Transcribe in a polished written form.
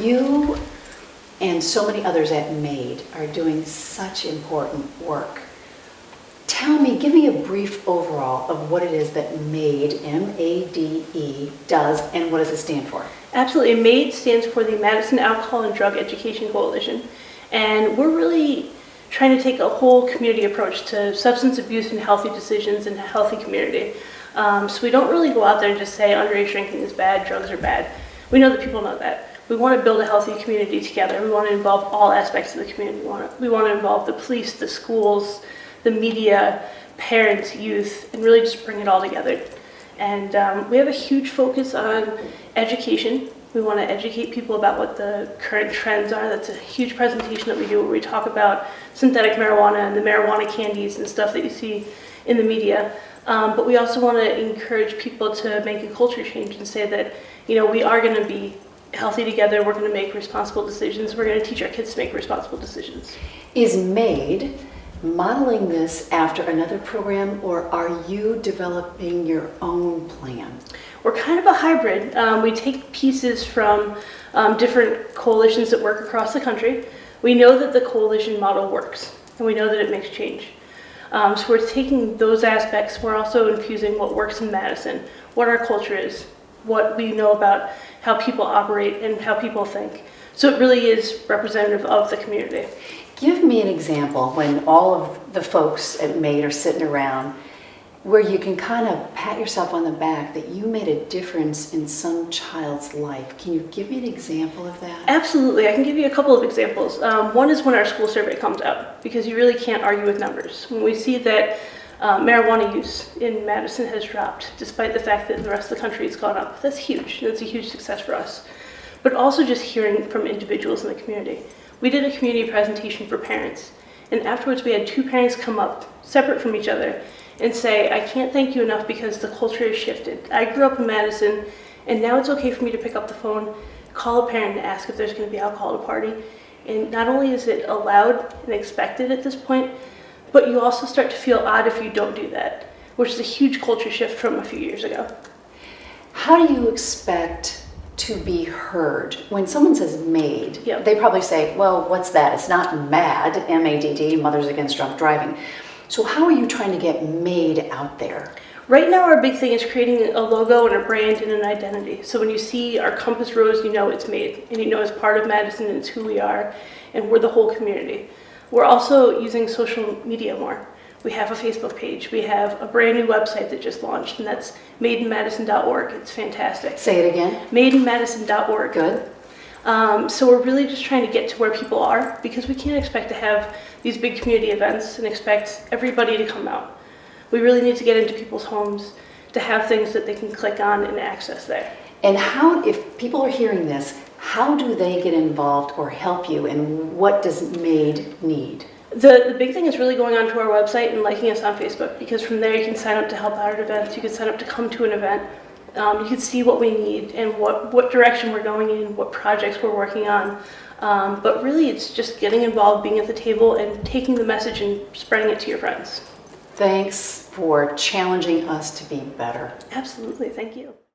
You and so many others at MAID are doing such important work. Give me a brief overall of what it is that MAID, M-A-D-E, does, and what does it stand for? Absolutely. MAID stands for the Madison Alcohol and Drug Education Coalition. And we're really trying to take a whole community approach to substance abuse and healthy decisions in a healthy community. So we don't really go out there and just say underage drinking is bad, drugs are bad. We know that people know that. We want to build a healthy community together. We want to involve all aspects of the community. We want to involve the police, the schools, the media, parents, youth, and really just bring it all together. And we have a huge focus on education. We want to educate people about what the current trends are. That's a huge presentation that we do where we talk about synthetic marijuana and the marijuana candies and stuff that you see in the media. But we also want to encourage people to make a culture change and say that, we are going to be healthy together. We're going to make responsible decisions. We're going to teach our kids to make responsible decisions. Is MAID modeling this after another program, or are you developing your own plan? We're kind of a hybrid. We take pieces from different coalitions that work across the country. We know that the coalition model works, and we know that it makes change. So we're taking those aspects. We're also infusing what works in Madison, what our culture is, what we know about how people operate and how people think. So it really is representative of the community. Give me an example when all of the folks at MAID are sitting around where you can kind of pat yourself on the back that you made a difference in some child's life. Can you give me an example of that? Absolutely. I can give you a couple of examples. One is when our school survey comes out, because you really can't argue with numbers. When we see that marijuana use in Madison has dropped, despite the fact that in the rest of the country it's gone up. That's huge. That's a huge success for us. But also just hearing from individuals in the community. We did a community presentation for parents, and afterwards we had two parents come up, separate from each other, and say, I can't thank you enough because the culture has shifted. I grew up in Madison, and now it's okay for me to pick up the phone, call a parent and ask if there's going to be alcohol at a party. And not only is it allowed and expected at this point, but you also start to feel odd if you don't do that, which is a huge culture shift from a few years ago. How do you expect to be heard? When someone says MAID, Yep. They probably say, well, what's that? It's not MAD, M-A-D-D, Mothers Against Drunk Driving. So how are you trying to get MAID out there? Right now our big thing is creating a logo and a brand and an identity. So when you see our compass rose, you know it's MAID, and you know it's part of Madison and it's who we are, and we're the whole community. We're also using social media more. We have a Facebook page. We have a brand new website that just launched, and that's maidinmadison.org. It's fantastic. Say it again. Maidinmadison.org. Good. So we're really just trying to get to where people are, because we can't expect to have these big community events and expect everybody to come out. We really need to get into people's homes to have things that they can click on and access there. And how, if people are hearing this, how do they get involved or help you, and what does MAID need? The big thing is really going onto our website and liking us on Facebook, because from there you can sign up to help out at events, you can sign up to come to an event, you can see what we need and what direction we're going in, what projects we're working on. But really it's just getting involved, being at the table, and taking the message and spreading it to your friends. Thanks for challenging us to be better. Absolutely, thank you.